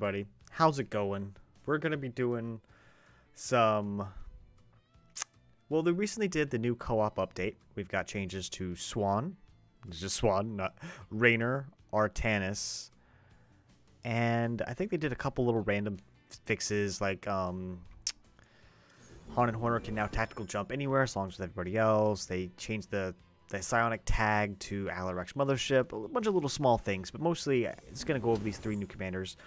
everybody. How's it going? We're going to be doing some... Well, they recently did the new co-op update. We've got changes to Swann. It's just Swann, not Raynor, Artanis. And I think they did a couple little random fixes, like Haunted Horner can now tactical jump anywhere as long as with everybody else. They changed the psionic tag to Alarak's mothership. A bunch of little small things, but mostly it's going to go over these 3 new commanders.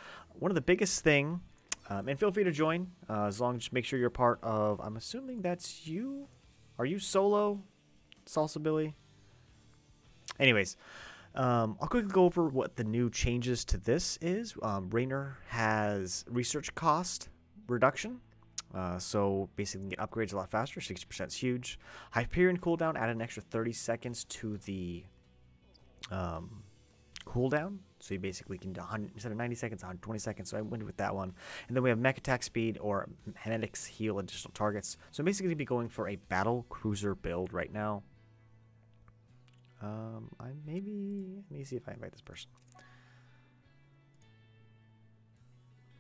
One of the biggest thing, and feel free to join, as long as just make sure you're part of, I'm assuming that's you? Are you solo, Salsa Billy? Anyways, I'll quickly go over what the new changes to this is. Raynor has research cost reduction. So basically you can get upgrades a lot faster. 60% is huge. Hyperion cooldown added an extra 30 seconds to the cooldown. So you basically can do 100, instead of 90 seconds, 120 seconds. So I went with that one. And then we have mech attack speed or Henetics heal additional targets. So I'm basically going to be going for a battle cruiser build right now. Let me see if I invite this person.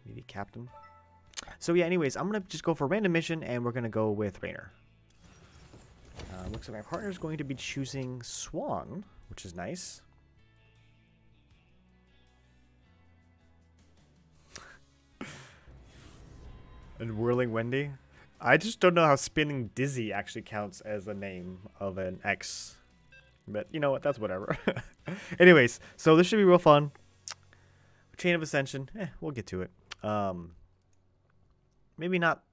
Maybe captain. So yeah, anyways, I'm going to just go for a random mission, and we're going to go with Raynor. Looks like my partner is going to be choosing Swann, which is nice. And Whirling Wendy. I just don't know how Spinning Dizzy actually counts as the name of an ex. But you know what? That's whatever. Anyways, so this should be real fun. Chain of Ascension. We'll get to it. Maybe not.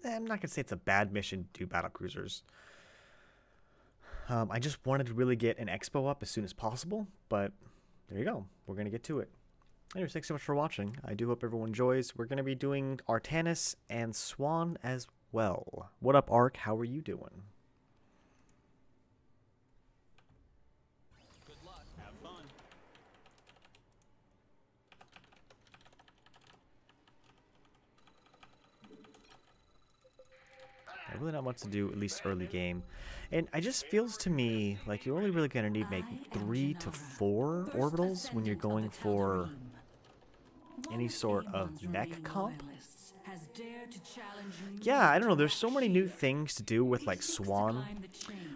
I'm not going to say it's a bad mission to do battle cruisers. I just wanted to really get an expo up as soon as possible. But there you go. We're going to get to it. Anyways, thanks so much for watching. I do hope everyone enjoys. We're going to be doing Artanis and Swann as well. What up, Ark? How are you doing? Good luck. Have fun. Really not much to do, at least early game. And it just feels to me like you're only really going to need maybe 3 to 4 orbitals when you're going for any sort of mech comp. Yeah, I don't know. There's so many new things to do with like Swann,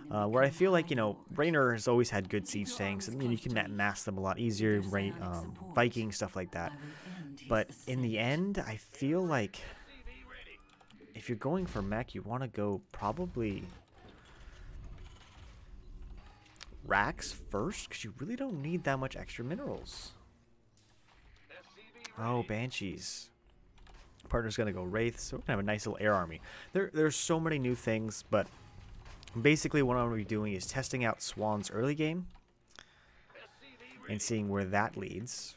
where I feel like, you know, Raynor has always had good siege tanks, and you can mass them a lot easier, right? Viking, stuff like that. But in the end, I feel like if you're going for mech, you want to go probably Rax first, because you really don't need that much extra minerals. Oh, Banshees. Partner's going to go Wraith, so we're going to have a nice little air army. There's so many new things, but basically what I'm going to be doing is testing out Swann's early game and seeing where that leads.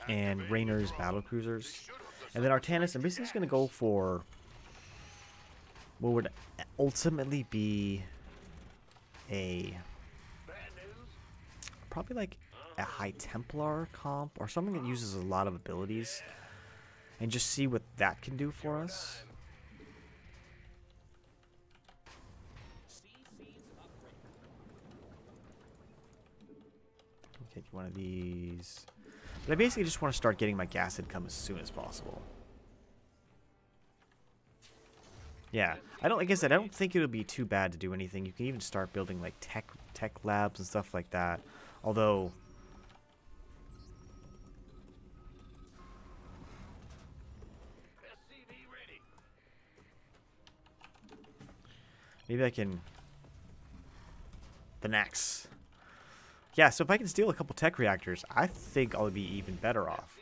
And Raynor's battle cruisers. And then Artanis, I'm basically just going to go for what would ultimately be a... probably like a High Templar comp or something that uses a lot of abilities, and just see what that can do for us. Take one of these. But I basically just want to start getting my gas income as soon as possible. Yeah, like I said, I don't think it'll be too bad to do anything. You can even start building like tech labs and stuff like that. Although maybe I can the next. Yeah, so if I can steal a couple tech reactors, I think I'll be even better off.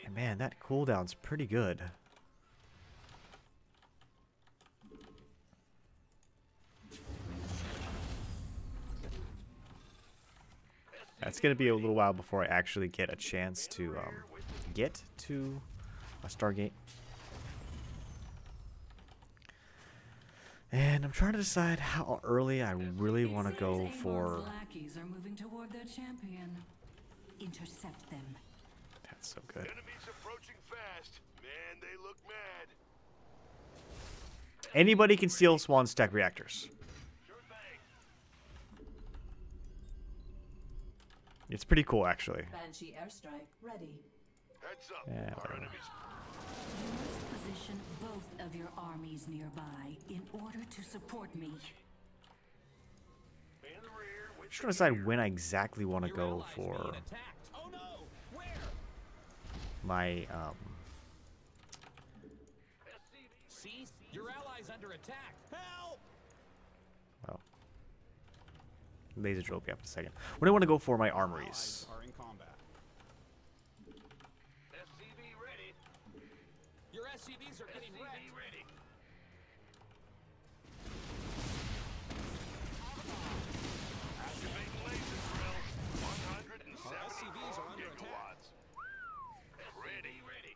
And man, that cooldown's pretty good. It's going to be a little while before I actually get a chance to get to a Stargate. And I'm trying to decide how early I really want to go for... Intercept them. That's so good. Enemies approaching fast. Man, they look mad. Anybody can steal Swann's tech reactors. It's pretty cool, actually. Banshee airstrike ready. Heads up. Yeah, Our whatever. enemies. You must position both of your armies nearby in order to support me. In the rear with Just trying to decide when I exactly want to go for Oh no! Where? my See? Your allies under attack. Help! well, laser drill will be up in a second. When I want to go for my armories. Are in combat. SCV ready. Your SCVs are getting SCV wrecked. ready. Activating laser drill. 174 SCVs are under gigawatts. Ready.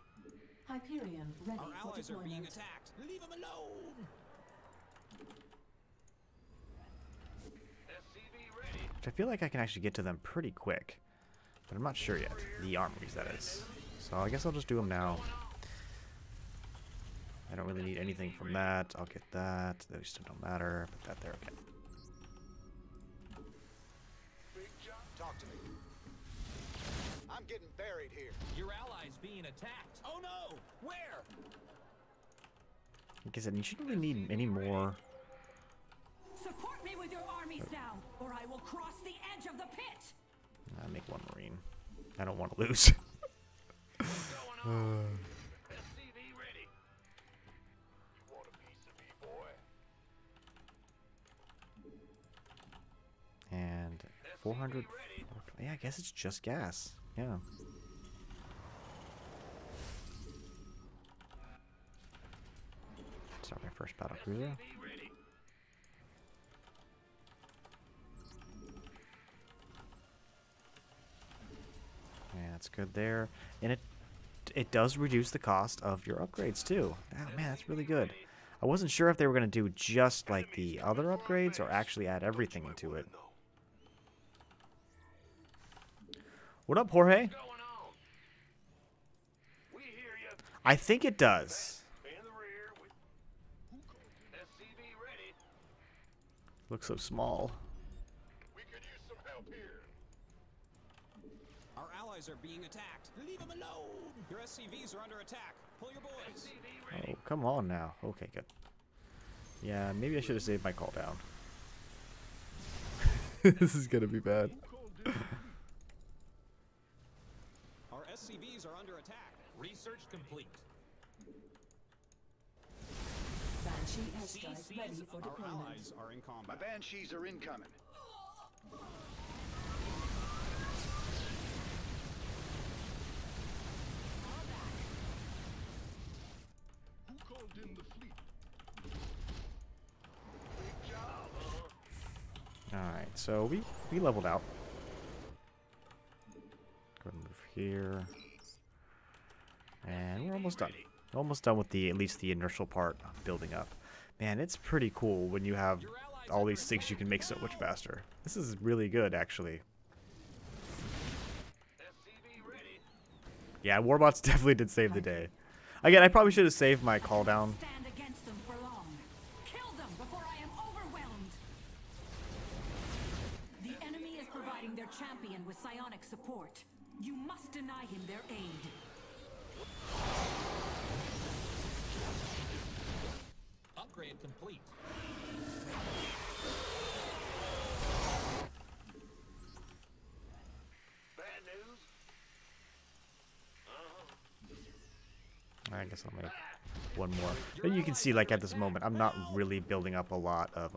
Hyperion ready Our for allies are being deployment. attacked. Leave them alone. SCV ready. Which I feel like I can actually get to them pretty quick. But I'm not sure yet. The armories, that is. So I guess I'll just do them now. I don't really need anything from that. I'll get that. Those still don't matter. Put that there. Okay. Big job. Talk to me. I'm getting buried here. Your allies being attacked. Oh no! Where? Like I said, you shouldn't really need any more. Support me with your armies now, or I will cross the edge of the pit. I'll make one marine. I don't want to lose. Going on. SCV ready. You want a piece of me, boy? And 400. Yeah, I guess it's just gas. Yeah. Start my first battle cruiser. SCV ready. Yeah, that's good there. And it does reduce the cost of your upgrades too. Oh man, that's really good. I wasn't sure if they were going to do just like the other upgrades or actually add everything into it. What up, Jorge? Going on. We hear you. I think it does. In the rear with SCV ready. Looks so small. We could use some help here. Our allies are being attacked. Leave them alone. Your SCVs are under attack. Pull your boys. SCV ready. Oh, come on now. Okay, good. Yeah, maybe I should have saved my call down. This is gonna be bad. Our SCVs are under attack. Research complete. Banshee airstrike ready for Our deployment. allies are in My combat. banshees are incoming. Who called in the fleet? Big job, huh? Alright, so we leveled out. Go ahead and move here. And we're almost done. Almost done with at least the inertial part of building up. Man, it's pretty cool when you have all these things you can make so much faster. This is really good, actually. SCV ready. Yeah, Warbots definitely did save the day. Again, I probably should have saved my call down. Stand against them for long. Kill them before I am overwhelmed. The enemy is providing their champion with psionic support. You must deny him their aid. Upgrade complete. Bad news. I guess I'll make one more. But you can see, like, at this moment, I'm not really building up a lot of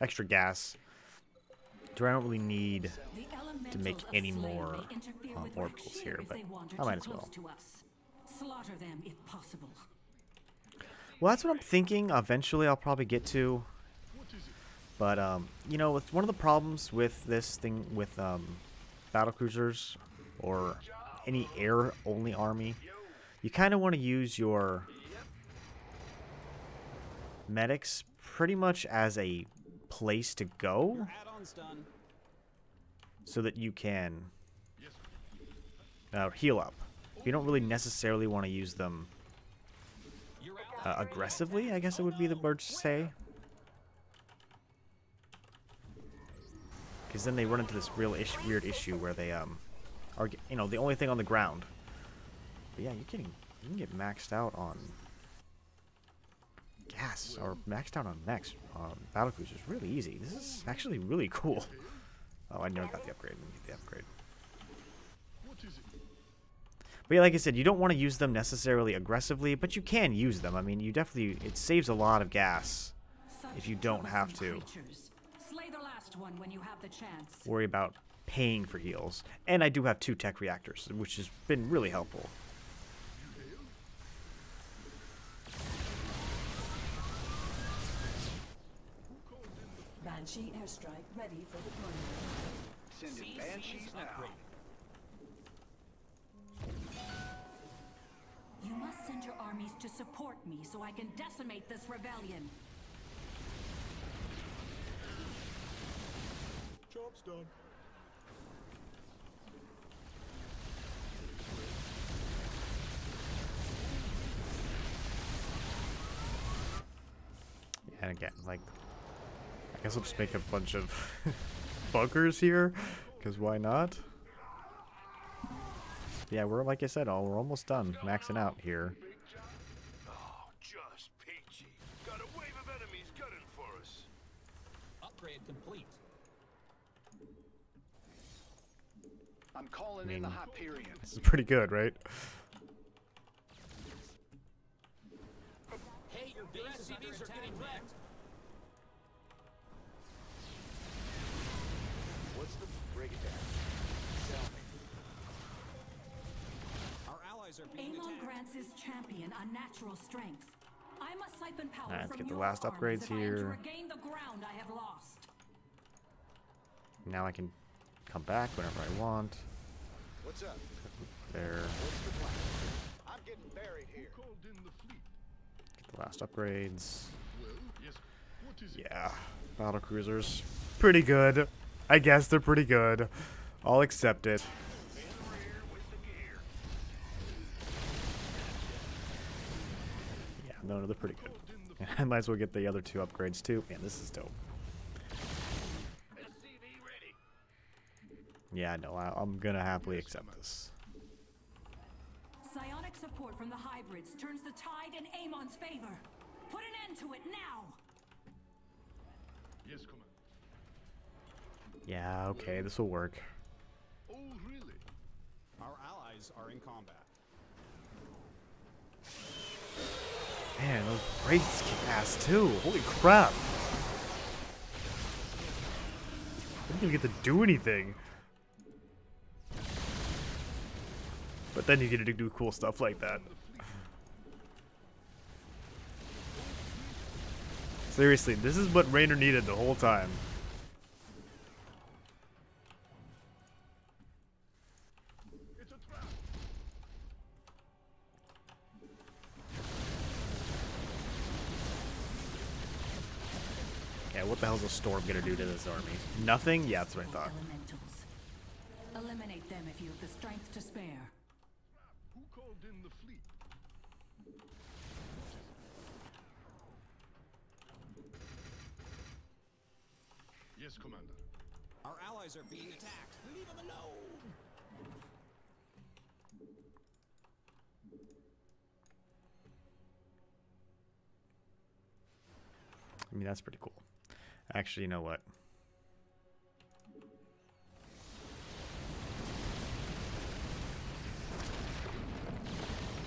extra gas. Do I don't really need The to make elementals of any flame more may interfere with our orbitals shield here, if but they wander I might too as well. close to us. Slaughter them if possible. Well, that's what I'm thinking. Eventually, I'll probably get to. But you know, with one of the problems with this thing with battle cruisers or any air-only army, you kind of want to use your medics pretty much as a place to go, Add-ons done. so that you can heal up. You don't really necessarily want to use them Your allies aggressively, I guess it would be the word to say. because then they run into this real weird issue where they are, you know, the only thing on the ground. But yeah, you can get maxed out on gas or maxed out on mechs, battle cruisers really easy. This is actually really cool. Oh, I never got the upgrade. Let me get the upgrade. But yeah, like I said, you don't want to use them necessarily aggressively, but you can use them. I mean, you definitely, it saves a lot of gas if you don't have to Slay the last one when you have the chance. worry about paying for heals. And I do have 2 tech reactors, which has been really helpful. Banshee airstrike ready for deployment. Sending banshees now. You must send your armies to support me so I can decimate this rebellion. Job's done. And again, like, I guess I'll just make a bunch of bunkers here, because why not? Yeah, we're, like I said, we're almost done maxing out here. Oh, just peachy. Got a wave of enemies gunning for us. Upgrade complete. I'm calling in the Hyperion. This is pretty good, right? Hey, your SCVs are getting wrecked. What's the break it down? Our allies are being Amon attacked. grants his champion unnatural strength. I must siphon power Alright, let's from get the your last armies upgrades if I am to here. regain the ground I have lost. Now I can come back whenever I want. What's up? There. What's the plan? I'm getting buried here. Get the last upgrades. Yeah, battle cruisers, pretty good. I guess they're pretty good. I'll accept it. Yeah, no, they're pretty good. I might as well get the other 2 upgrades too. Man, this is dope. SCV ready. Yeah, no, I'm gonna happily accept this. Psionic support from the hybrids turns the tide in Amon's favor. Put an end to it now! Yes, Commander. Yeah, okay, this will work. Oh, really? Our allies are in combat. Man, those wraiths kick ass too. Holy crap! I didn't even get to do anything. But then you get to do cool stuff like that. Seriously, this is what Raynor needed the whole time. It's a trap. Yeah, what the hell's a storm gonna do to this army? Nothing? Yeah, that's what I thought. Elementals. Eliminate them if you have the strength to spare. Who called in the fleet? Yes, Commander. Our allies are being attacked. Leave them alone. I mean, that's pretty cool. Actually, you know what?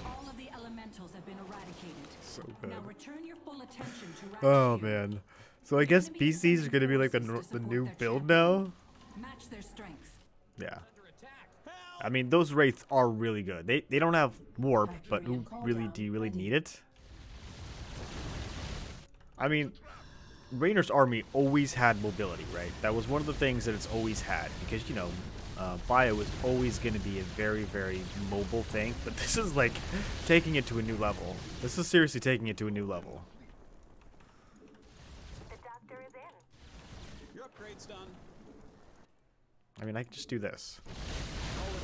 All of the elementals have been eradicated. So good. Now return your full attention to Oh, Raynor. man. So I guess PCs are gonna be like the new build now? Match their strengths. Yeah. Under attack. Help! I mean, those wraiths are really good. They don't have warp, but who really do you really need it? I mean, Raynor's army always had mobility, right? That was one of the things that it's always had because, you know, Bio is always going to be a very, very mobile thing. But this is like taking it to a new level. This is seriously taking it to a new level. The doctor is in. Your upgrade's done. I mean, I can just do this.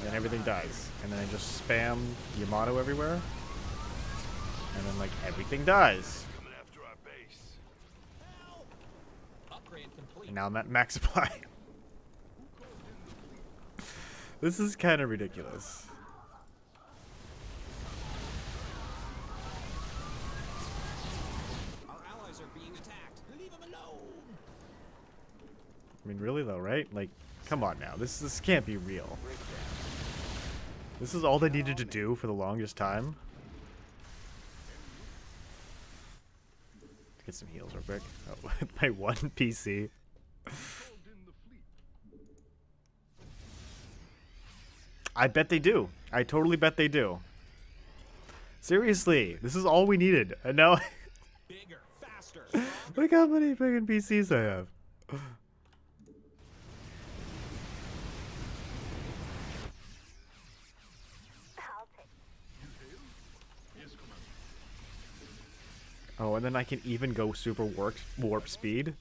And then everything dies. And then I just spam Yamato everywhere. And then, like, everything dies. Coming after our base. Help! Upgrade complete. And now I'm at max supply. This is kind of ridiculous. Our allies are being attacked. Leave them alone. I mean, really though, right? Like, come on now. This can't be real. This is all they needed to do for the longest time. Get some heals real quick. Oh, my one PC. I bet they do. I totally bet they do. Seriously, this is all we needed. And now, Bigger, faster. look how many friggin' PCs I have. I'll take. Oh, and then I can even go super warp speed.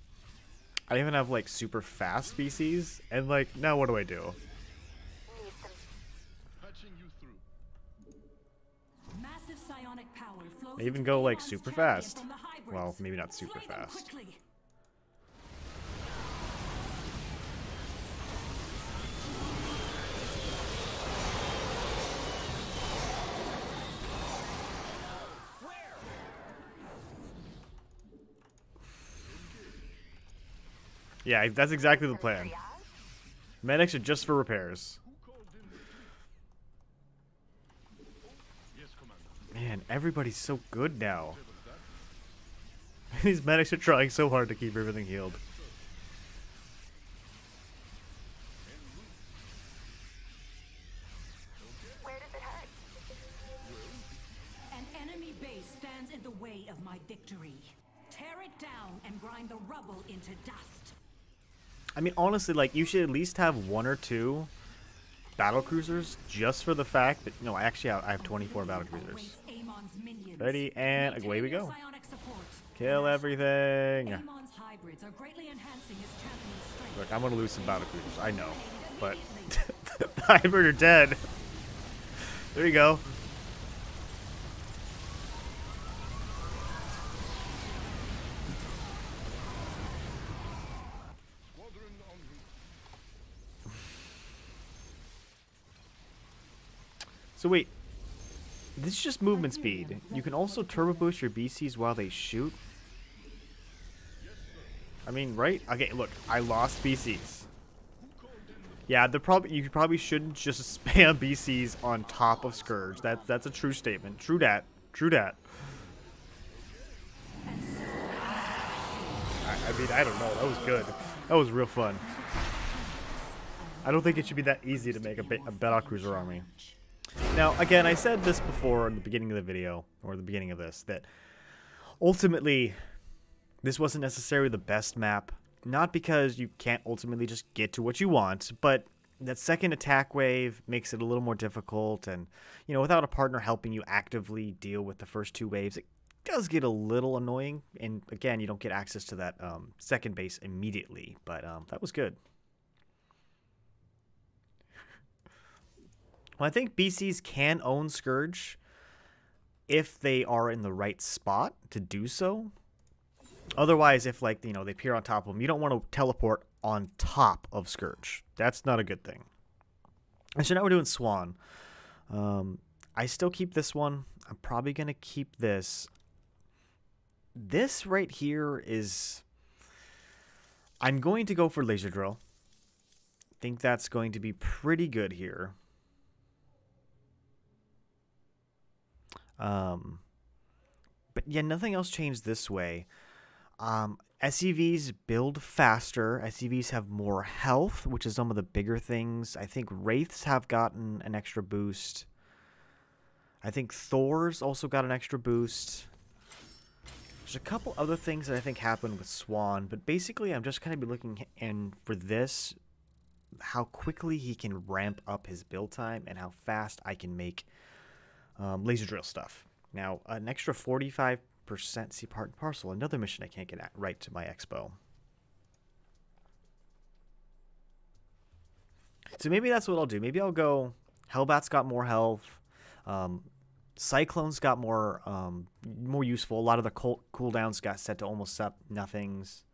I even have like super fast PCs, and like now what do I do? Need some. Patching you through. Massive psionic power flows I even into go like Amon's super champion fast. from the hybrids. Well, maybe not super Slay them fast. quickly. Yeah, that's exactly the plan. Medics are just for repairs. Yes, Commander. Man, everybody's so good now. These medics are trying so hard to keep everything healed. Where does it hurt? An enemy base stands in the way of my victory. Tear it down and grind the rubble into dust. I mean, honestly, like, you should at least have 1 or 2 battle cruisers just for the fact that, no, actually, I have 24 battle cruisers. Awaits Amon's minions. Ready, and Maintain away we your go. psionic support. Kill everything. Amon's hybrids are greatly enhancing his champion's strength. Look, I'm gonna lose some battle cruisers, I know. But, the hybrid are dead. There you go. Squadron en route. So wait, this is just movement speed. You can also turbo boost your BCs while they shoot. I mean, right? Okay, look, I lost BCs. Yeah, you probably shouldn't just spam BCs on top of Scourge. That's a true statement. True dat. True dat. I mean, I don't know. That was good. That was real fun. I don't think it should be that easy to make a battle cruiser army. Now, again, I said this before in the beginning of the video, or the beginning of this, that ultimately, this wasn't necessarily the best map. Not because you can't ultimately just get to what you want, but that second attack wave makes it a little more difficult, and, you know, without a partner helping you actively deal with the first 2 waves, it does get a little annoying, and again, you don't get access to that second base immediately, but that was good. Well, I think BCs can own Scourge if they are in the right spot to do so. Otherwise, if, like, you know, they appear on top of them, you don't want to teleport on top of Scourge. That's not a good thing. And so now we're doing Swann. I still keep this one. I'm probably going to keep this. This right here is... I'm going to go for Laser Drill. I think that's going to be pretty good here. But yeah, nothing else changed this way. SCVs build faster. SCVs have more health, which is some of the bigger things. I think Wraiths have gotten an extra boost. I think Thor's also got an extra boost. There's a couple other things that I think happened with Swann, but basically I'm just going to be looking in for this, how quickly he can ramp up his build time and how fast I can make laser drill stuff. Now, an extra 45% see part and parcel, another mission I can't get at right to my expo. So maybe that's what I'll do. Maybe I'll go Hellbat's got more health. Cyclone's got more useful. A lot of the cooldowns got set to almost nothings.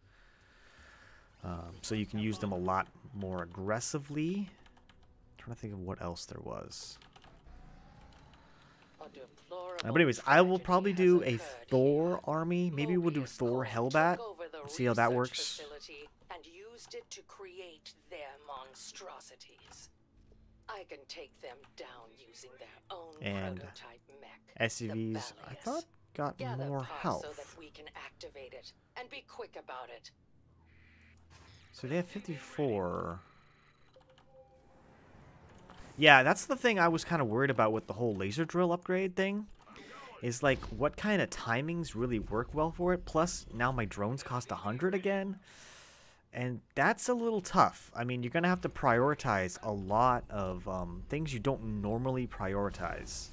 So you can use them a lot more aggressively. trying to think of what else there was. A deplorable But anyways, I will tragedy probably has do a occurred Thor here. army. Maybe we'll do Mobius Thor Cole Hellbat. took over the See how that research works. facility and used it to create their monstrosities. I can take them down using their own And prototype mech. SCVs, I thought, got Gather more parts health. so that we can activate it, and be quick about it. So they have 54. Yeah, that's the thing I was kind of worried about with the whole laser drill upgrade thing. Is like, what kind of timings really work well for it? Plus, now my drones cost 100 again. And that's a little tough. I mean, you're going to have to prioritize a lot of things you don't normally prioritize.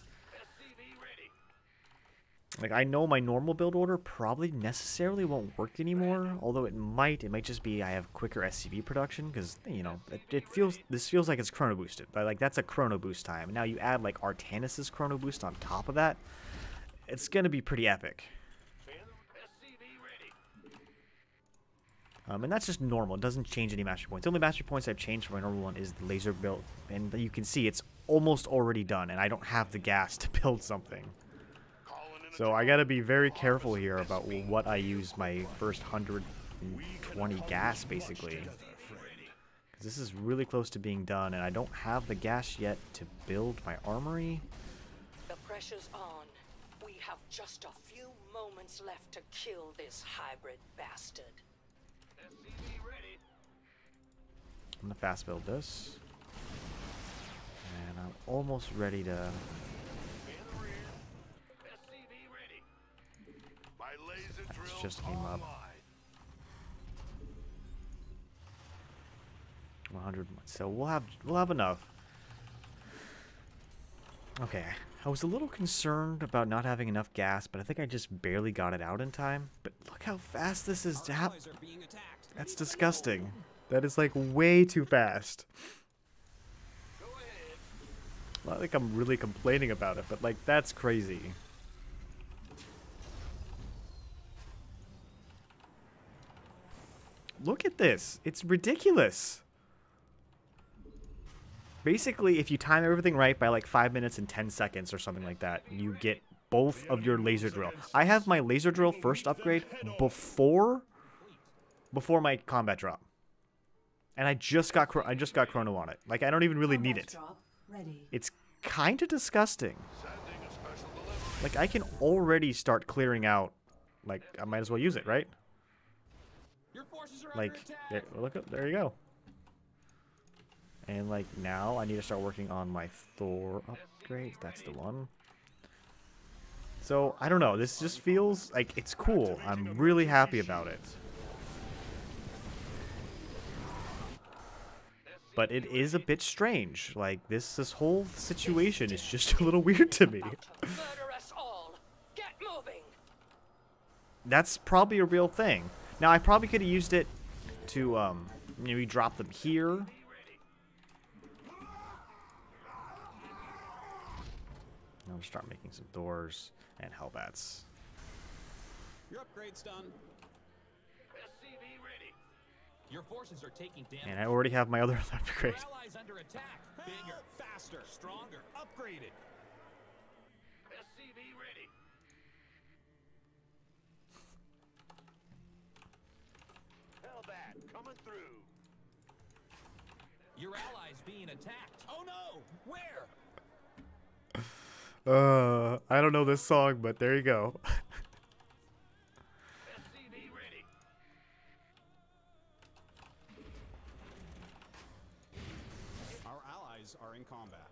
Like, I know my normal build order probably necessarily won't work anymore. Although it might just be I have quicker SCV production. Because, you know, this feels like it's chrono boosted. But, like, that's a chrono boost time. Now you add, like, Artanis' chrono boost on top of that. It's going to be pretty epic. And that's just normal. It doesn't change any mastery points. The only mastery points I've changed from my normal one is the laser build. And you can see it's almost already done. And I don't have the gas to build something. So I got to be very careful here about what I use my first 120 gas, basically. 'Cause this is really close to being done. And I don't have the gas yet to build my armory. The pressure's on. We have just a few moments left to kill this hybrid bastard. I'm gonna fast build this. And I'm almost ready to... That just came up. 100. So we'll have enough. Okay. I was a little concerned about not having enough gas, but I think I just barely got it out in time. But look how fast this is. That's disgusting. That is like way too fast. Not like I'm really complaining about it, but like that's crazy. Look at this. It's ridiculous. Basically, if you time everything right by like 5 minutes and 10 seconds or something like that, you get both of your laser drill. I have my laser drill first upgrade before my combat drop. And I just got chrono on it. Like, I don't even really need it. It's kind of disgusting. Like, I can already start clearing out. Like, I might as well use it, right? Like, there you go. And like now I need to start working on my Thor upgrade. That's the one. So I don't know. This just feels like it's cool. I'm really happy about it. But it is a bit strange. Like this whole situation is just a little weird to me. That's probably a real thing. Now I probably could have used it to maybe drop them here. I'll start making some doors and hellbats. Your upgrade's done. SCV ready. Your forces are taking damage. And I already have my other upgrade. Your allies under attack. Bigger, faster, stronger, upgraded. SCV ready. Hellbat coming through. Your allies being attacked. Oh no! Where? I don't know this song, but there you go. SCV ready. Our allies are in combat.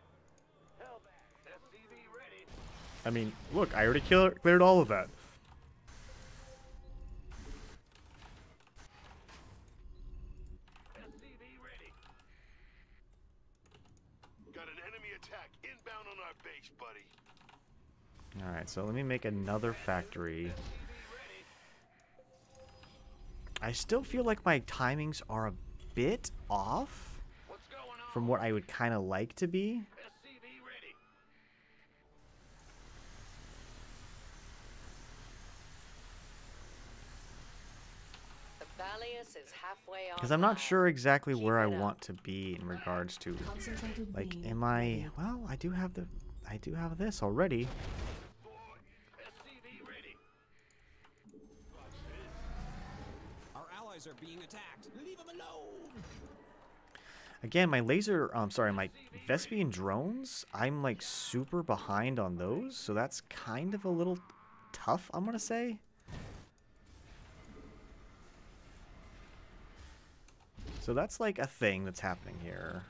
Hellbat SCV ready. I mean, look, I already cleared all of that. SCV ready. Got an enemy attack inbound on our base, buddy. Alright, so let me make another factory. I still feel like my timings are a bit off from what I would kind of like to be. The Valius Artanis is halfway Because I'm not online. sure exactly Keep where I it up. want to be in regards to, Concentrated like, beam am I, ready. well, I do have this already. SCV ready. Our allies are being attacked. Leave them alone. Again, my my Vespian drones, I'm like super behind on those, so that's kind of a little tough, I'm gonna say. So that's like a thing that's happening here.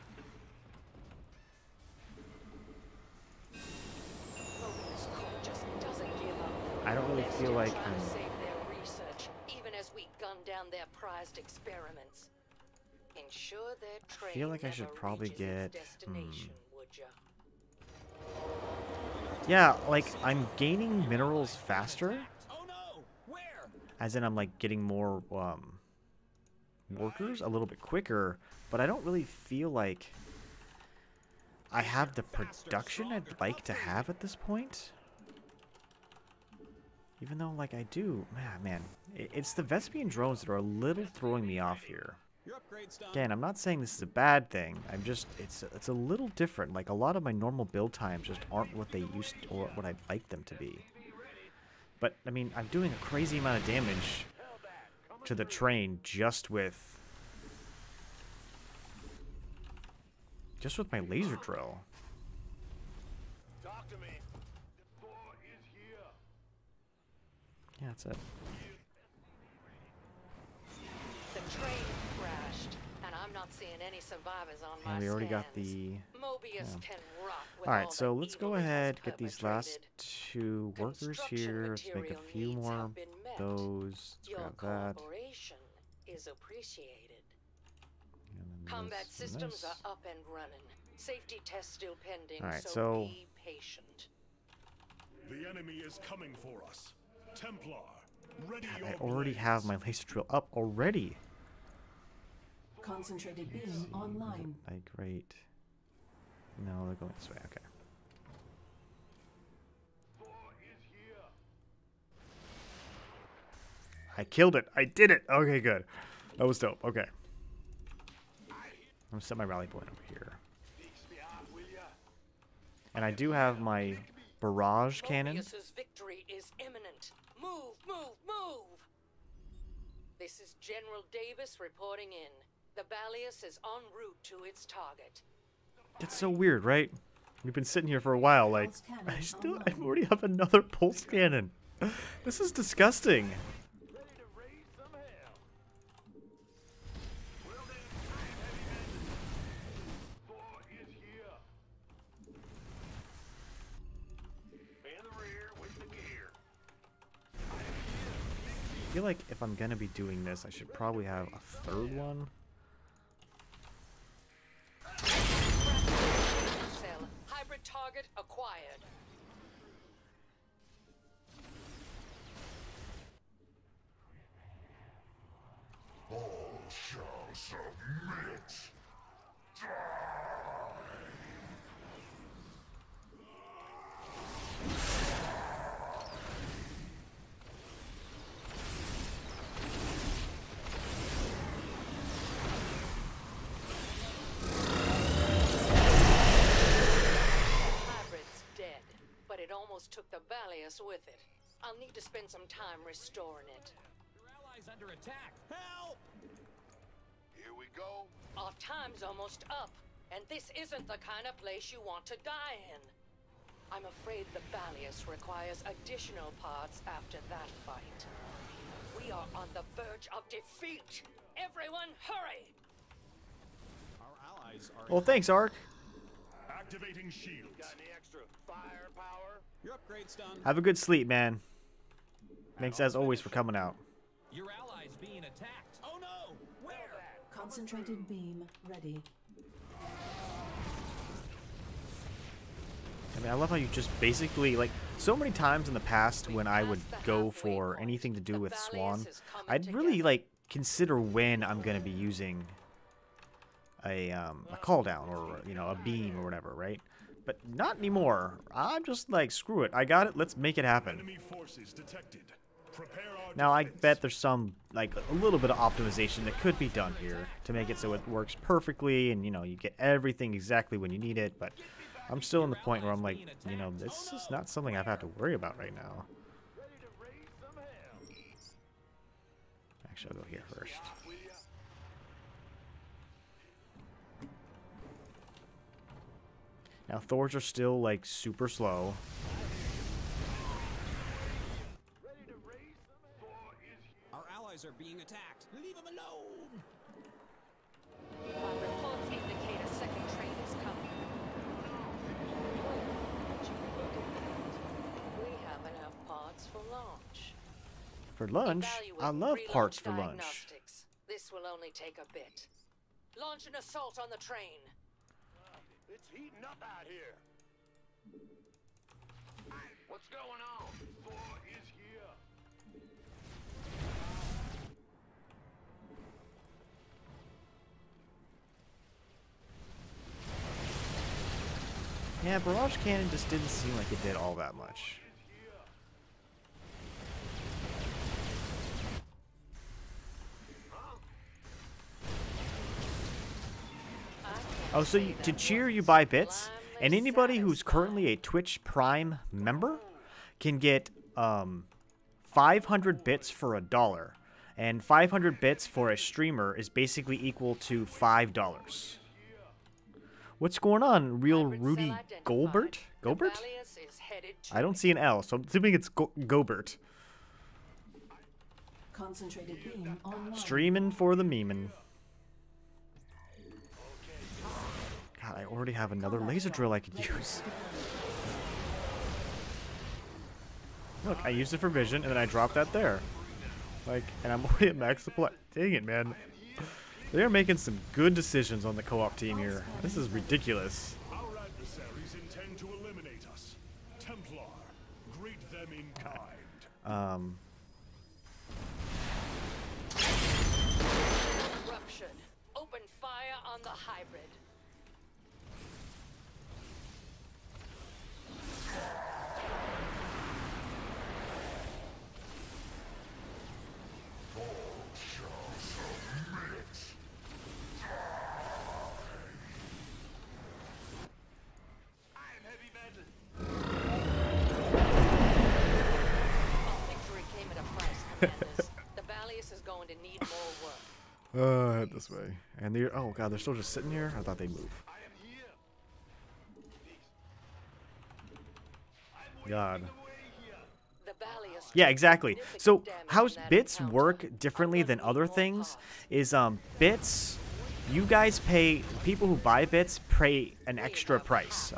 Mobius Core just doesn't give up. I don't really They're feel still like trying to I'm... save their research, even as we gun down their prized experiments. Ensure their train feel like I never should probably reaches its get, destination, would ya? Yeah, like, I'm gaining minerals faster, Oh no! Where? as in I'm like getting more workers a little bit quicker, but I don't really feel like I have the production I'd like to have at this point. Even though, like, I do. Man, it's the Vespian drones that are a little throwing me off here. Your upgrade's done. Again, I'm not saying this is a bad thing. I'm just, it's a little different. Like, a lot of my normal build times just aren't what they used to, or what I'd like them to be. But, I mean, I'm doing a crazy amount of damage to the train just with my laser drill. Talk to me. The floor is here. Yeah, that's it. The train crashed, and I'm not seeing any survivors on my And we already got scans. the... Mobius can rot with Alright, all so the let's evil go he has ahead, get these last perpetrated. two workers Construction here. Let's make a material few needs more have of been met. those. Let's Your grab that. cooperation is appreciated. And then Combat this and systems this. are up and running. Safety tests still pending, Alright, so so- be patient. The enemy is coming for us. Templar, ready God, your I already blades. have my laser drill up already. Concentrated beam online. Like, right. No, they're going this way. Okay. I killed it. I did it. Okay, good. That was dope. Okay. I'm gonna set my rally point over here. And I do have my barrage cannon. Mobius's victory is imminent. Move, move, move! This is General Davis reporting in. The Ballius is en route to its target. That's so weird, right? We've been sitting here for a while. Like, I already have another pulse cannon. This is disgusting. Ready to raise some hell. Well then, heavy men. Floor is here. In the rear with the gear. I feel like if I'm gonna be doing this, I should probably have a third one. Cell. Hybrid target acquired. All shall submit. Hybrid's dead, but it almost took the Ballius with it. I'll need to spend some time restoring it. Your allies under attack. Help! Here we go. Our time's almost up, and this isn't the kind of place you want to die in. I'm afraid the Ballius requires additional parts after that fight. We are on the verge of defeat. Everyone, hurry! Our allies are. Well, thanks, Ark. Activating shields. Got any extra firepower? Your upgrade's done. Have a good sleep, man. Thanks as always for coming out. Your allies being attacked. Oh no! Where? Concentrated beam ready. I mean, I love how you just basically, like, so many times in the past when I would go for anything to do with Swann, I'd really, like, consider when I'm going to be using a call down or, you know, a beam or whatever, right? But not anymore. I'm just like, screw it. I got it. Let's make it happen. Enemy forces detected. Prepare our Now, I defense. bet there's some, like, a little bit of optimization that could be done here to make it so it works perfectly and, you know, you get everything exactly when you need it, but I'm still in the point where I'm like, you know, this is not something I've had to worry about right now. Actually, I'll go here first. Now, Thors are still, like, super slow. Our allies are being attacked. Leave them alone. Our reports indicate a second train is coming. We have enough parts for launch. For lunch? I Evaluating love pre-launch parts for lunch. diagnostics. This will only take a bit. Launch an assault on the train. It's heating up out here. What's going on? Thor is here. Yeah, Barrage Cannon just didn't seem like it did all that much. Oh, so you, to cheer, you buy bits, and anybody who's currently a Twitch Prime member can get 500 bits for $1, and 500 bits for a streamer is basically equal to $5. What's going on, real Rudy Gobert? Gobert? I don't see an L, so I'm assuming it's Gobert. Concentrated beam online. Streaming for the memeing. God, I already have another laser drill I could use. Look, I used it for vision, and then I dropped that there. Like, and I'm already at max supply. Dang it, man. They are making some good decisions on the co-op team here. This is ridiculous. Our adversaries intend to eliminate us. Templar, greet them in kind. Eruption. Open fire on the hybrid. Victory came at a price, Commanders. The Valius is going to need more work. Head this way. And they're, oh god, they're still just sitting here? I thought they'd move. God. The Valius Yeah, exactly. So damage how in that bits encounter. work differently than other things is bits, you guys pay, people who buy bits pay an extra price.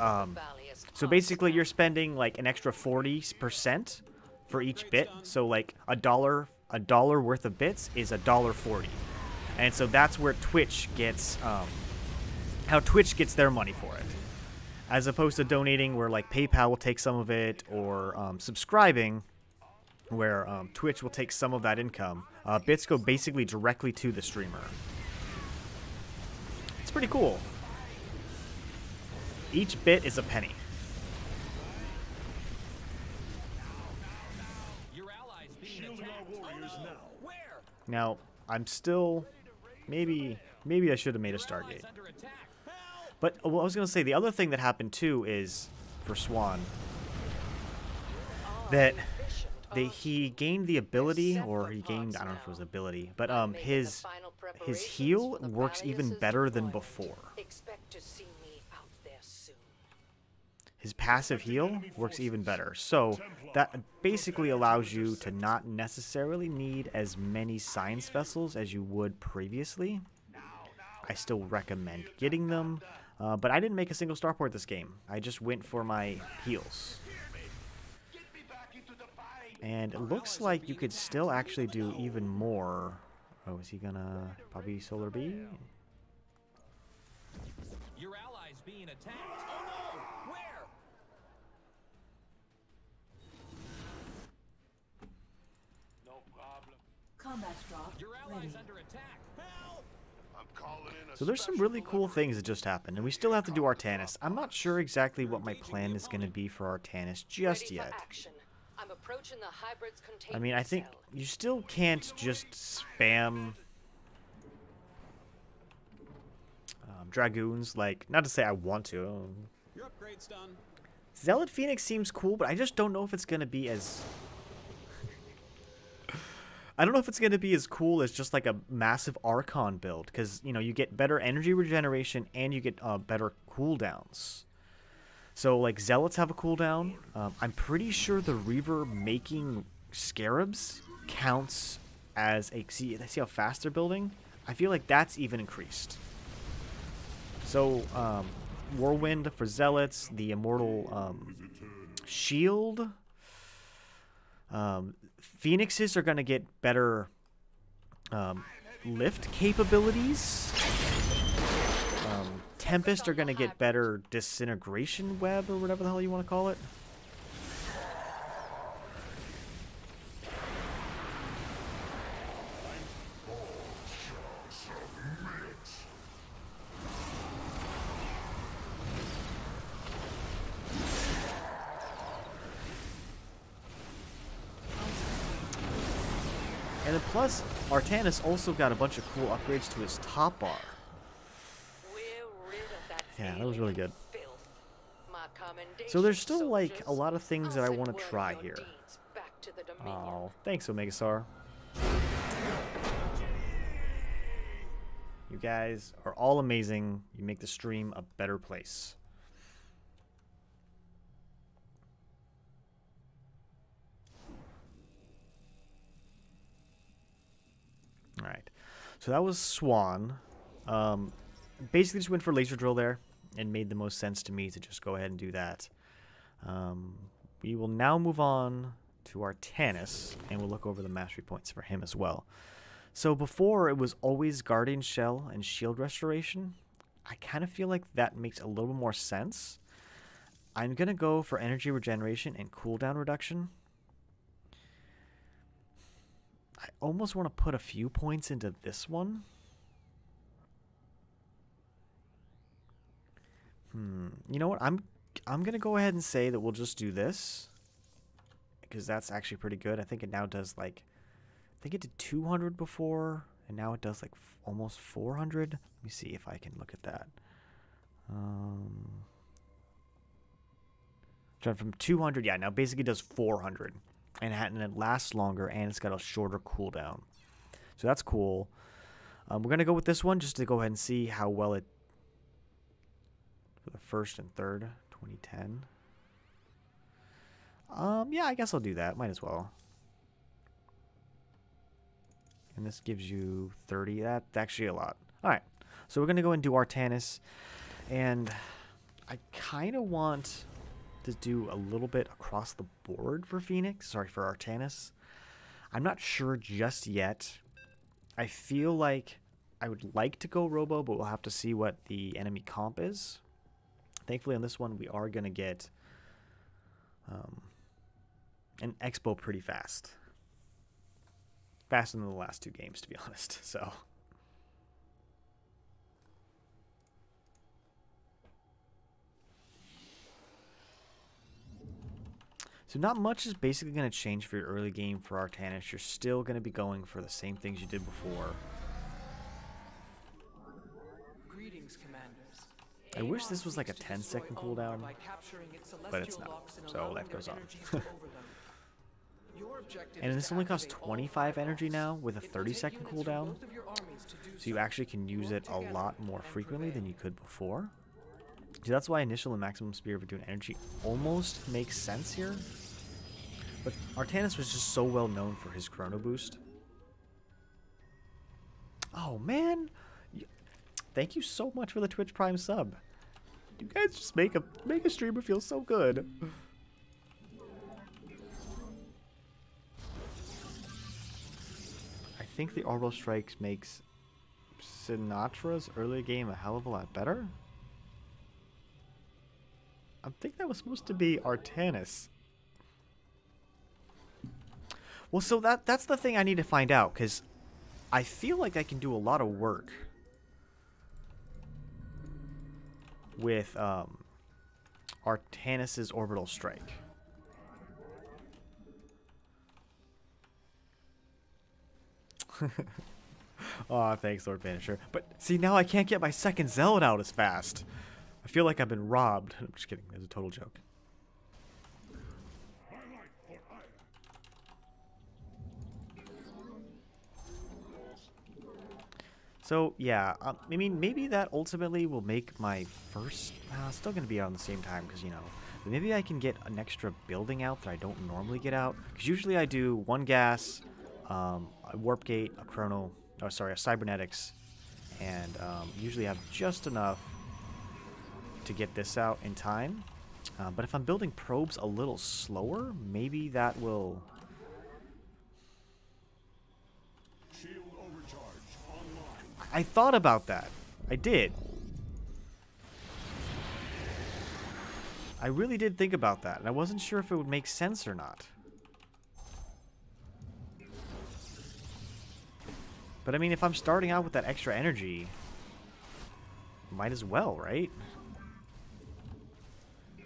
So basically you're spending like an extra 40% for each bit. So like a dollar worth of bits is $1.40. And so that's where Twitch gets how Twitch gets their money for it. As opposed to donating where like PayPal will take some of it, or subscribing where Twitch will take some of that income. Bits go basically directly to the streamer. It's pretty cool. Each bit is a penny. Your allies being Shielding attacked. our warriors now. Where? Now, I'm still... Maybe I should have made a Stargate. Allies under attack. Help! But well, I was going to say, the other thing that happened too is, for Swann, that he gained the ability, or he gained, I don't know if it was ability, but his heal works even better than before. Expect to see me out there soon. His passive heal works even better. So that basically allows you to not necessarily need as many science vessels as you would previously. I still recommend getting them, but I didn't make a single starport this game. I just went for my heals. And it looks like you could still actually do even more. Oh, is he gonna probably Solar B? Your allies being attacked. Oh no! Where? No problem. Combat drop Your ready. allies under attack. Help! I'm calling in a So there's some special really cool things that just happened, and we still have to do Artanis. I'm not sure exactly what my plan is going to be for Artanis just Ready yet. for action. I'm approaching the hybrid's containment I mean, I think cell. you still can't just spam Dragoons. Like, not to say I want to. Your upgrade's done. Zealot Phoenix seems cool, but I just don't know if it's going to be as... I don't know if it's going to be as cool as just like a massive Archon build. Because, you know, you get better energy regeneration and you get better cooldowns. So, like, Zealots have a cooldown. I'm pretty sure the Reaver making Scarabs counts as a... See how fast they're building? I feel like that's even increased. So, Whirlwind for Zealots, the Immortal Shield. Phoenixes are going to get better lift capabilities. Tempest are going to get better disintegration web or whatever the hell you want to call it. And then plus, Artanis also got a bunch of cool upgrades to his top bar. We're rid of that Yeah, that was really good. filth. My commendation, So there's still like a soldiers. lot of things that I'll I send want word to of try your here. deeds back to the Dominion. Oh, thanks, Omegasar. You guys are all amazing. You make the stream a better place. Alright. So that was Swann. Basically just went for laser drill there. And made the most sense to me to just go ahead and do that. We will now move on to Artanis. And we'll look over the mastery points for him as well. So before it was always Guardian Shell and Shield Restoration. I kind of feel like that makes a little more sense. I'm going to go for energy regeneration and cooldown reduction. I almost want to put a few points into this one. You know what? I'm going to go ahead and say that we'll just do this. Because that's actually pretty good. I think it now does like... I think it did 200 before. And now it does like almost 400. Let me see if I can look at that. From 200, yeah, now basically does 400. And it lasts longer, and it's got a shorter cooldown. So that's cool. We're going to go with this one just to go ahead and see how well it... For the first and third, 2010. Yeah, I guess I'll do that. Might as well. And this gives you 30. That's actually a lot. Alright, so we're going to go and do Artanis. And I kind of want to do a little bit across the board for Phoenix. Sorry, for Artanis. I'm not sure just yet. I feel like I would like to go Robo, but we'll have to see what the enemy comp is. Thankfully on this one we are going to get an Expo pretty fast. Faster than the last two games, to be honest. So... So not much is basically going to change for your early game for Artanis. You're still going to be going for the same things you did before. Greetings, commanders. I wish this was like a 10-second cooldown, but it's not. So life goes on. And this only costs 25 energy now with a 30-second cooldown. So you actually can use it a lot more frequently than you could before. So that's why initial and maximum speed of doing energy almost makes sense here. But Artanis was just so well known for his chrono boost. Oh man, thank you so much for the Twitch Prime sub. You guys just make a streamer feel so good. I think the Orbital Strikes makes Sinatra's early game a hell of a lot better. I think that was supposed to be Artanis. Well, so that's the thing I need to find out, because I feel like I can do a lot of work with Artanis's Orbital Strike. Aw, thanks, Lord Vanisher. But see, now I can't get my second Zealot out as fast. I feel like I've been robbed. I'm just kidding. It's a total joke. So, yeah, I mean, maybe that ultimately will make my first... still going to be out on the same time, because, you know, maybe I can get an extra building out that I don't normally get out. Because usually I do one gas, a warp gate, a chrono... Oh, sorry, a cybernetics, and usually have just enough to get this out in time. But if I'm building probes a little slower, maybe that will... I thought about that. I did. I really did think about that, and I wasn't sure if it would make sense or not. But I mean, if I'm starting out with that extra energy, might as well, right?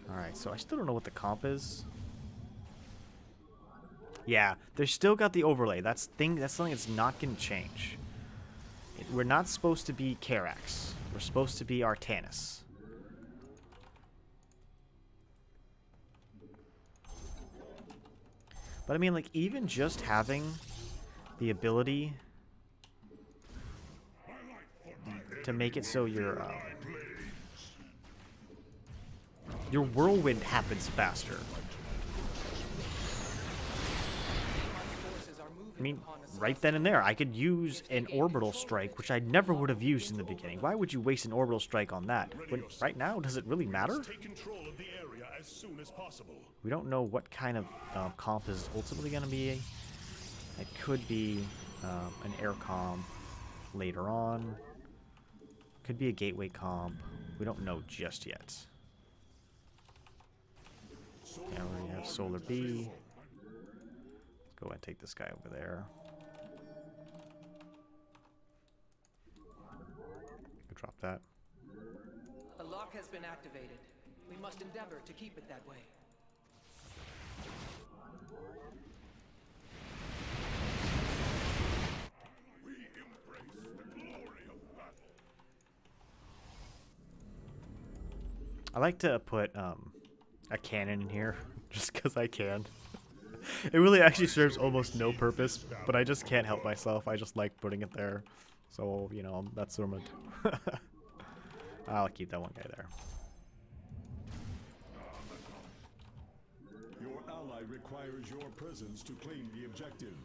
Alright, so I still don't know what the comp is. Yeah, they're still got the overlay. That's something that's not going to change. We're not supposed to be Carax. We're supposed to be Artanis. But I mean, like, even just having the ability to make it so your whirlwind happens faster. I mean, right then and there, I could use an orbital strike, which I never would have used in the beginning. Why would you waste an orbital strike on that? When right now, does it really matter? We don't know what kind of comp is ultimately going to be. It could be an air comp later on. Could be a gateway comp. We don't know just yet. Yeah, we already have Solar B. Let's go ahead and take this guy over there. Go drop that. A lock has been activated. We must endeavor to keep it that way. I like to put a cannon in here just because I can. It really actually serves almost no purpose, but I just can't help myself. I just like putting it there. So, you know, that's what I'm going to do. I'll keep that one guy there. Your ally requires your presence to claim the objective.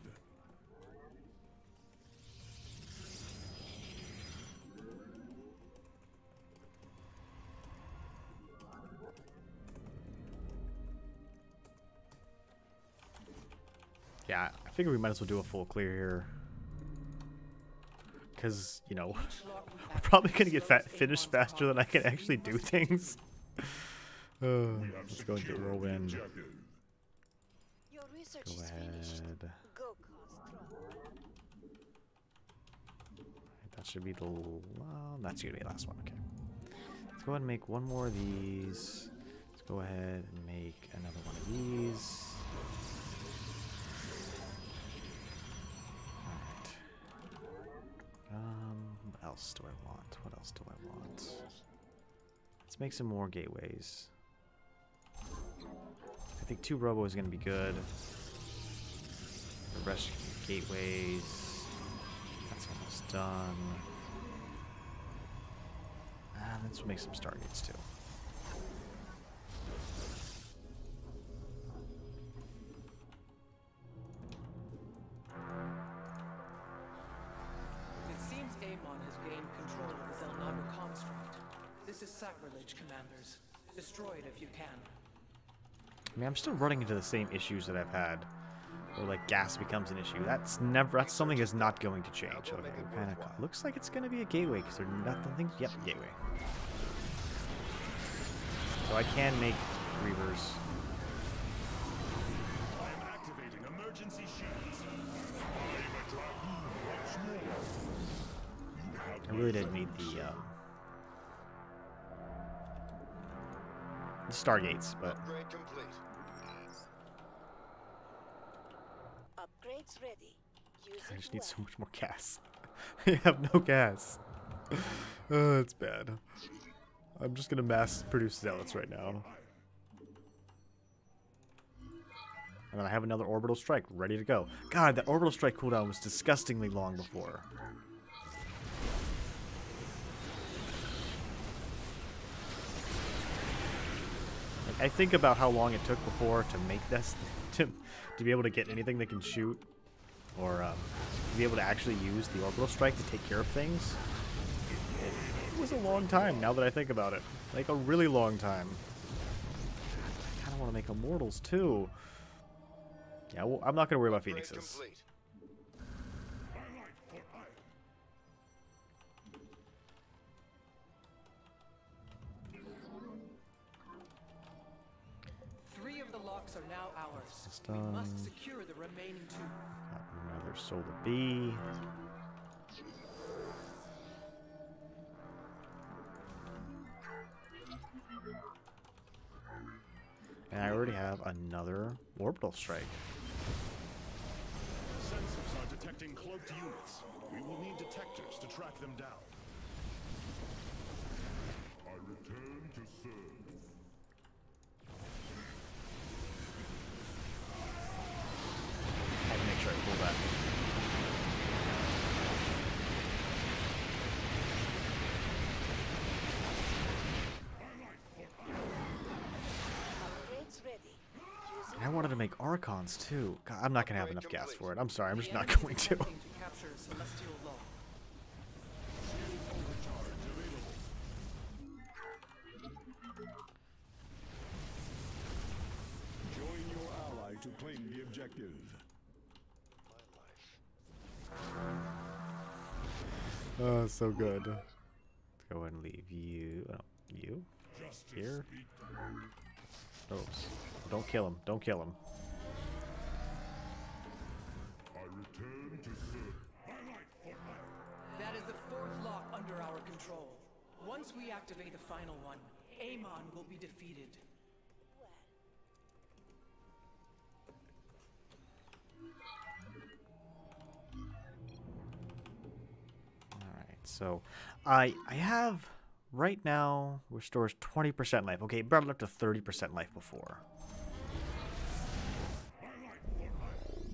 Yeah, I figure we might as well do a full clear here. Because, you know, we're probably going to get finished faster than I can actually do things. Let's go and get Whirlwind. Go ahead. That should be the... that's going to be the last one, okay. Let's go ahead and make one more of these. Let's go ahead and make another one of these. What else do I want? What else do I want? Let's make some more gateways. I think 2 robo is going to be good. The rest gateways. That's almost done. And let's make some stargates too. This is sacrilege, commanders. Destroy it if you can. I mean, I'm still running into the same issues that I've had, where like gas becomes an issue. That's something that's not going to change. Okay, kind of looks like it's going to be a gateway because there's nothing. Yep, gateway. So I can make Reavers. I am activating emergency shields. I really didn't need the Stargates, but Upgrade complete. Upgrades ready. I just need so much more gas. I have no gas. Oh, it's bad. I'm just gonna mass produce zealots right now. And then I have another orbital strike ready to go. God, that orbital strike cooldown was disgustingly long before. Like, I think about how long it took before to make this, to be able to get anything that can shoot, or to be able to actually use the orbital strike to take care of things. It was a long time now that I think about it. Like, a really long time. I kind of want to make immortals too. Yeah, well, I'm not going to worry about phoenixes. Three of the locks are now ours. We must secure the remaining two. Got another solar bee. And I already have another orbital strike. Sensors are detecting cloaked units. We will need detectors to track them down. I return to serve. I have to make sure I pull that. I wanted to make Archons too. God, I'm not gonna have enough gas for it. I'm sorry, I'm just not going to. Join your ally to claim the objective. Oh, so good. Let's go ahead and leave you. Oh, you? Here? Oops. Don't kill him. Don't kill him. I return to serve. That is the fourth lock under our control. Once we activate the final one, Amon will be defeated. Alright, so I have right now restores 20% life. Okay, it brought it up to 30% life before.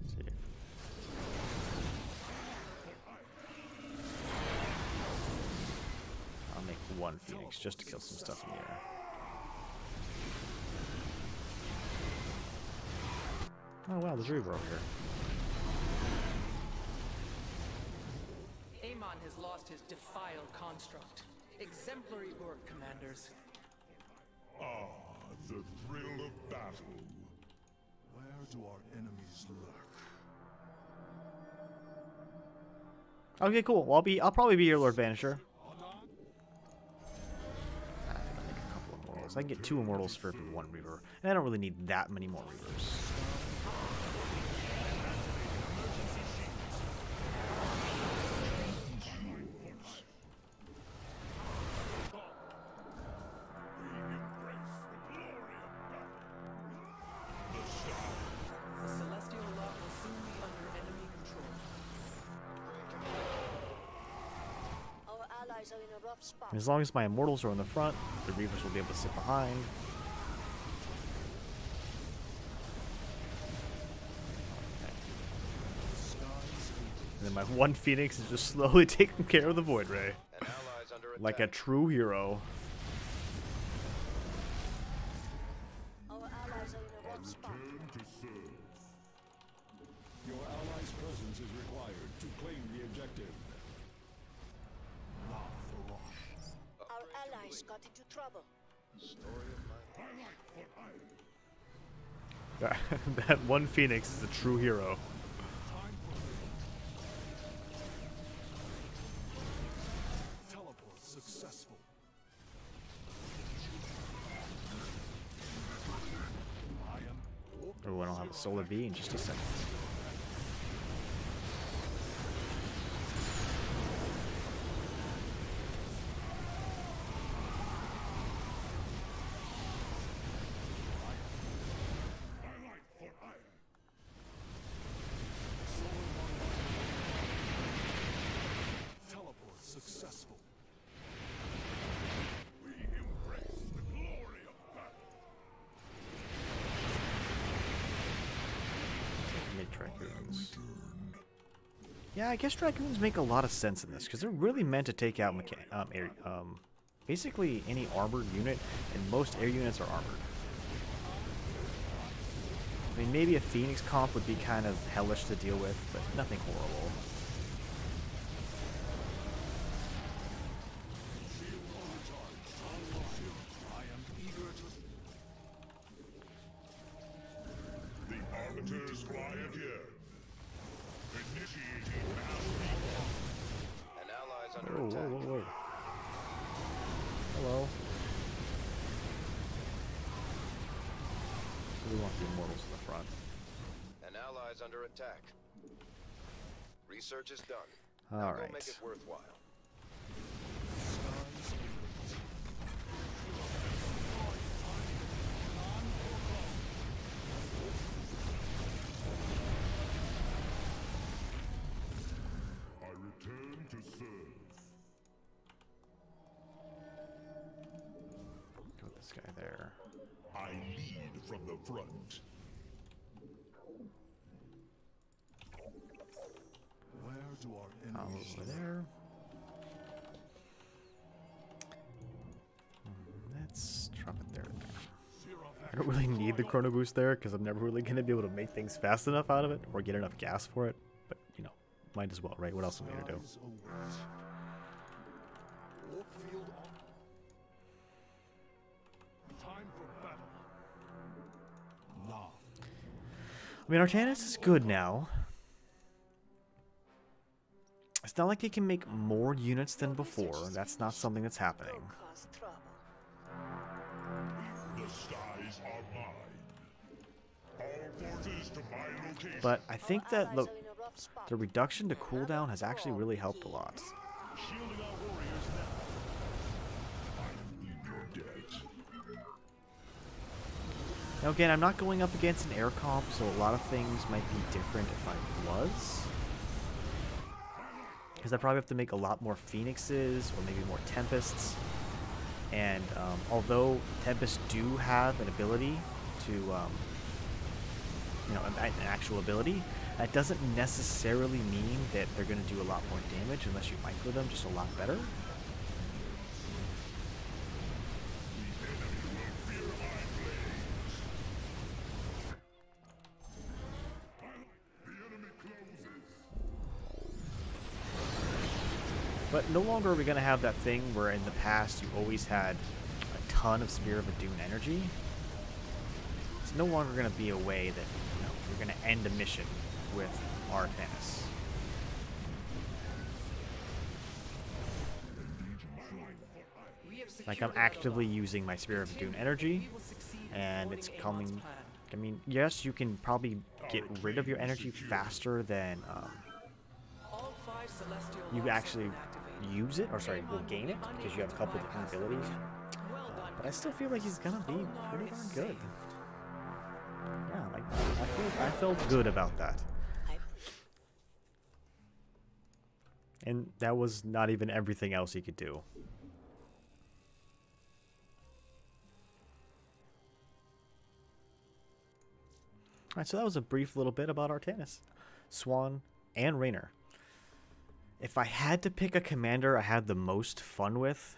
Let's see. I'll make one Phoenix just to kill some stuff in the air. Oh wow, there's Reaver over here. Amon has lost his defiled construct. Exemplary work, commanders. Ah, the thrill of battle. Where do our enemies lurk? Okay, cool. Well, I'll probably be your Lord Vanisher. I think I'll make a couple of immortals. I can get 2 immortals for every 1 Reaver, and I don't really need that many more Reavers. As long as my immortals are in the front, the Reavers will be able to sit behind. Okay. And then my one Phoenix is just slowly taking care of the Void Ray. Like a true hero. Our allies are in a rough spot. Your allies' presence is required to claim the objective. Our allies got into trouble. That one Phoenix is a true hero. Teleport successful. Oh, I don't have a solar bee in just a second. Dragoons. Yeah, I guess Dragoons make a lot of sense in this because they're really meant to take out basically any armored unit, and most air units are armored. I mean, maybe a Phoenix comp would be kind of hellish to deal with, but nothing horrible. The arbiters quiet here. Initiating mass recall. An ally's under Whoa, attack. whoa, whoa, whoa. Hello. We want the immortals in the front. An ally's under attack. Research is done. All Now right. go make it worthwhile. I return to serve. Put this guy there. I lead from the front. Where do our enemies Over there. Let's drop it there. I don't really need the chrono boost there because I'm never really going to be able to make things fast enough out of it or get enough gas for it. But, you know, might as well, right? What else am I going to do? Time for battle. Now. I mean, Artanis is good now. It's not like he can make more units than before. That's not something that's happening. Cause trouble. The skies are mine. All forces to my location. But I think that Allies are in a rough spot. the reduction to cooldown has actually really helped a lot. Shielding our warriors now. I'm in your debt. Now again, I'm not going up against an air comp, so a lot of things might be different if I was. Because I probably have to make a lot more Phoenixes, or maybe more Tempests. And although Tempests do have an ability to, you know, an actual ability, that doesn't necessarily mean that they're going to do a lot more damage unless you micro them just a lot better. But no longer are we going to have that thing where in the past you always had a ton of Spear of Adun energy. It's no longer going to be a way that, you know, you're going to end a mission with Artanis. Like, I'm actively using my Spear of Adun energy, and it's coming... I mean, yes, you can probably get rid of your energy faster than you actually use it, or sorry, will gain it, because you have a couple different abilities. But I still feel like he's gonna be pretty darn good. Yeah, like, I felt good about that. And that was not even everything else he could do. Alright, so that was a brief little bit about Artanis, Swann, and Raynor. If I had to pick a commander I had the most fun with,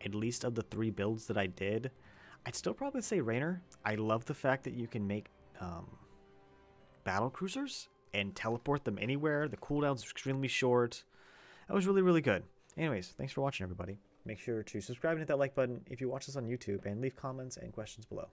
at least of the 3 builds that I did, I'd still probably say Raynor. I love the fact that you can make battle cruisers and teleport them anywhere. The cooldown's extremely short. That was really, really good. Anyways, thanks for watching, everybody. Make sure to subscribe and hit that like button if you watch this on YouTube, and leave comments and questions below.